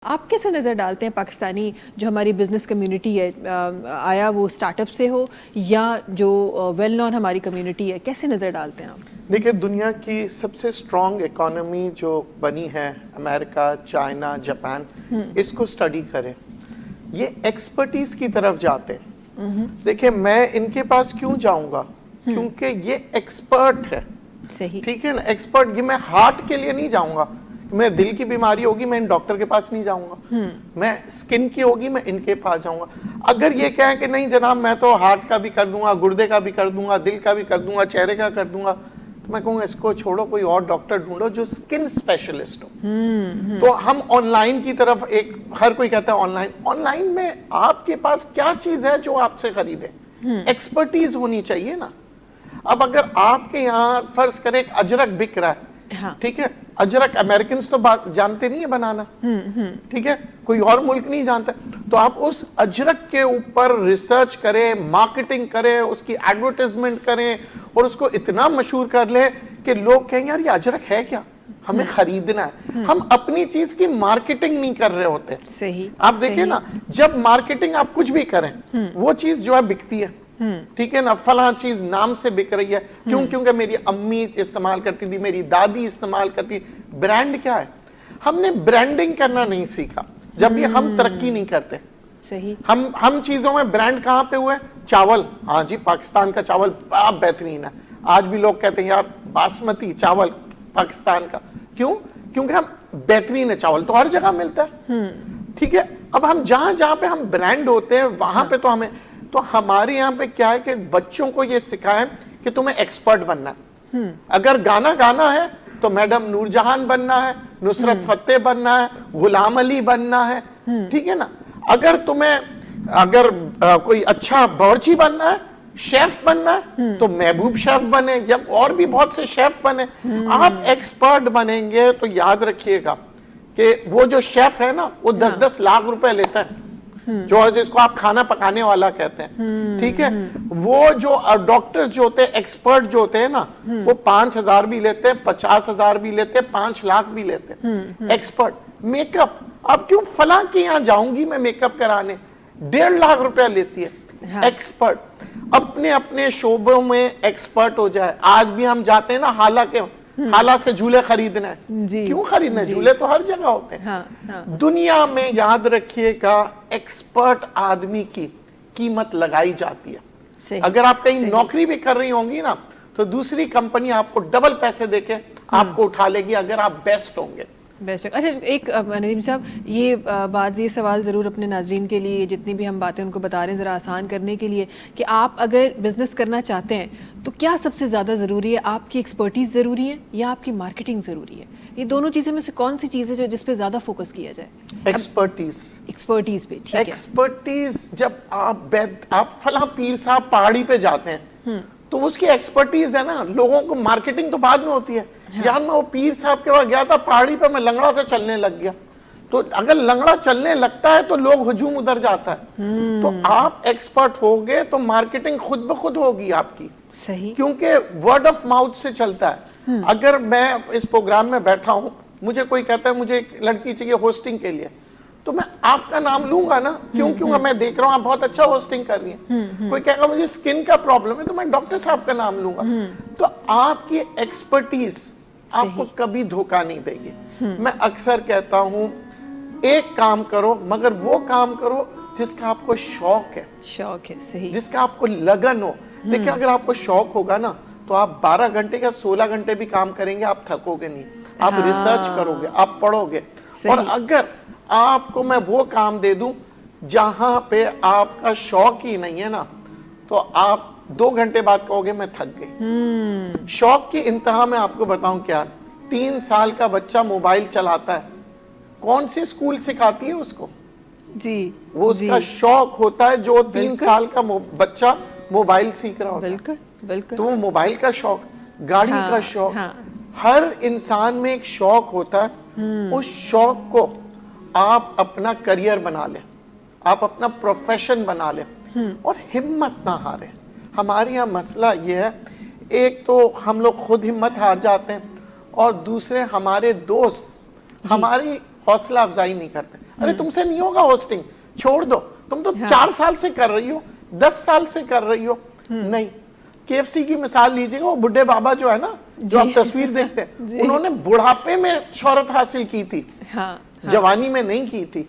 आप कैसे नज़र डालते हैं पाकिस्तानी जो हमारी बिज़नेस कम्युनिटी है, आया वो स्टार्टअप से हो या जो वेल नॉन हमारी कम्युनिटी है, कैसे नज़र डालते हैं आप? देखिए, दुनिया की सबसे स्ट्रॉन्ग इकोनॉमी जो बनी है, अमेरिका, चाइना, जापान, इसको स्टडी करें, ये एक्सपर्टीज की तरफ जाते हैं। देखिए, मैं इनके पास क्यों जाऊंगा? क्योंकि ये एक्सपर्ट है। सही, ठीक है ना, एक्सपर्ट। ये मैं हार्ट के लिए नहीं जाऊंगा, मैं दिल की बीमारी होगी मैं इन डॉक्टर के पास नहीं जाऊंगा, मैं स्किन की होगी मैं इनके पास जाऊंगा। अगर ये कहें कि नहीं जनाब मैं तो हार्ट का भी कर दूंगा, गुर्दे का भी कर दूंगा, दिल का भी कर दूंगा, चेहरे का कर दूंगा, तो मैं कहूंगा इसको छोड़ो, कोई और डॉक्टर ढूंढो जो स्किन स्पेशलिस्ट हो। तो हम ऑनलाइन की तरफ, एक हर कोई कहता है ऑनलाइन में आपके पास क्या चीज है जो आपसे खरीदे? एक्सपर्टीज होनी चाहिए ना। अब अगर आपके यहाँ फर्ज करें एक अजरक बिक रहा है, हाँ, ठीक है, अजरक अमेरिकन तो जानते नहीं है बनाना, ठीक है, कोई और मुल्क नहीं जानता, तो आप उस अजरक के ऊपर रिसर्च करें, मार्केटिंग करें, उसकी एडवर्टाइजमेंट करें और उसको इतना मशहूर कर लें कि लोग कहें यार ये अजरक है क्या, हमें खरीदना है। हम अपनी चीज की मार्केटिंग नहीं कर रहे होते। सही, आप देखिए ना, जब मार्केटिंग आप कुछ भी करें वो चीज जो है बिकती है, ठीक है ना, फला चीज नाम से बिक रही है। क्यों? क्योंकि मेरी अम्मी इस्तेमाल करती थी, मेरी दादी इस्तेमाल करती। ब्रांड क्या है? हमने ब्रांडिंग करना नहीं सीखा, जब भी हम तरक्की नहीं करते। सही, हम चीजों में ब्रांड कहां पे हुए? चावल, हाँ जी पाकिस्तान का चावल बड़ा बेहतरीन है। आज भी लोग कहते हैं यार बासमती चावल पाकिस्तान का। क्यों? क्योंकि हम बेहतरीन है, चावल तो हर जगह मिलता है, ठीक है। अब हम जहां जहां पे हम ब्रांड होते हैं वहां पे तो हमारे यहाँ पे क्या है कि बच्चों को ये सिखाएं कि तुम्हें एक्सपर्ट बनना है। अगर गाना गाना है तो मैडम नूरजहान बनना है, नुसरत फतेह बनना है, गुलाम अली बनना है, ठीक है ना। अगर कोई अच्छा बावर्ची बनना है, शेफ बनना है, तो महबूब शेफ बने या और भी बहुत से शेफ बने। आप एक्सपर्ट बनेंगे तो याद रखिएगा कि वो जो शेफ है ना वो 10-10 लाख रुपए लेता है, जो जिसको आप खाना पकाने वाला कहते हैं, ठीक है। वो जो डॉक्टर्स जो होते हैं, एक्सपर्ट जो होते हैं ना, वो 5,000 भी लेते हैं, 50,000 भी लेते हैं, 5 लाख भी लेते हैं। एक्सपर्ट। मेकअप, अब क्यों फला के यहाँ जाऊंगी मैं मेकअप कराने, 1.5 लाख रुपया लेती है। हाँ। एक्सपर्ट अपने अपने शोबों में एक्सपर्ट हो जाए। आज भी हम जाते हैं ना हाला से झूले खरीदना है, क्यों खरीदना है? झूले तो हर जगह होते हैं। हाँ, हाँ। दुनिया में याद रखिएगा एक्सपर्ट आदमी की कीमत लगाई जाती है। सही, अगर आप कहीं नौकरी भी कर रही होंगी ना तो दूसरी कंपनी आपको डबल पैसे देके आपको उठा लेगी अगर आप बेस्ट होंगे। बेस्ट। अच्छा, एक नदीम साहब, ये सवाल ज़रूर अपने नाजरीन के लिए, जितनी भी हम बातें उनको बता रहे हैं ज़रा आसान करने के लिए, कि आप अगर बिज़नेस करना चाहते हैं तो क्या सबसे ज़्यादा ज़रूरी है? आपकी एक्सपर्टीज़ ज़रूरी है या आपकी मार्केटिंग ज़रूरी है? ये दोनों चीज़ें में से कौन सी चीज़ है जो जिस पे ज़्यादा फोकस किया जाए? एक्सपर्टीज़ पे, ठीक है। एक्सपर्टीज, जब आप फला पीर साहब पहाड़ी पे जाते हैं तो उसकी एक्सपर्टीज है ना, लोगों को मार्केटिंग तो बाद में होती है। हाँ। यार मैं वो पीर साहब के वहां गया था पहाड़ी पे, मैं लंगड़ा से चलने लग गया, तो अगर लंगड़ा चलने लगता है तो लोग हुजूम उधर जाता है। तो आप एक्सपर्ट होगे तो मार्केटिंग खुद ब खुद होगी आपकी। सही, क्योंकि वर्ड ऑफ माउथ से चलता है। अगर मैं इस प्रोग्राम में बैठा हूं, मुझे कोई कहता है मुझे एक लड़की चाहिए होस्टिंग के लिए, तो मैं आपका नाम लूंगा ना। क्यों? क्योंकि मैं देख रहा हूं आप बहुत अच्छा होस्टिंग कर रही हैं। कोई कहेगा मुझे स्किन का प्रॉब्लम है तो मैं डॉक्टर साहब का नाम लूंगा। तो आपकी एक्सपर्टीज आपको कभी धोखा नहीं देगी। मैं अक्सर कहता हूं एक काम करो, मगर वो काम करो जिसका आपको शौक है। सही, जिसका आपको लगन हो। देखिए, अगर आपको शौक होगा ना तो आप 12 घंटे या 16 घंटे भी काम करेंगे, आप थकोगे नहीं। आप रिसर्च करोगे, आप पढ़ोगे। और अगर आपको मैं वो काम दे दूं जहां पे आपका शौक ही नहीं है ना, तो आप 2 घंटे बाद कहोगे मैं थक गई। शौक की इंतहा में आपको बताऊं क्या, 3 साल का बच्चा मोबाइल चलाता है, कौन सी स्कूल सिखाती है उसको? जी, वो उसका शौक होता है। जो 3 साल का बच्चा मोबाइल सीख रहा होता है, बिल्कुल बिल्कुल, तो वो मोबाइल का शौक, गाड़ी का शौक, हर इंसान में एक शौक होता है। उस शौक को आप अपना करियर बना लें, आप अपना प्रोफेशन बना लें और हिम्मत ना हारें। हमारे यहाँ मसला ये है, एक तो हम लोग खुद हिम्मत हार जाते हैं और दूसरे हमारे दोस्त हमारी हौसला अफजाई नहीं करते। अरे तुमसे नहीं होगा होस्टिंग, छोड़ दो, तुम तो 4 साल से कर रही हो, 10 साल से कर रही हो। नहीं, KFC की मिसाल लीजिएगा, वो बुढ़े बाबा जो है ना, जो आप तस्वीर देखते हैं, उन्होंने बुढ़ापे में शोहरत हासिल की थी, हाँ, जवानी में नहीं की थी।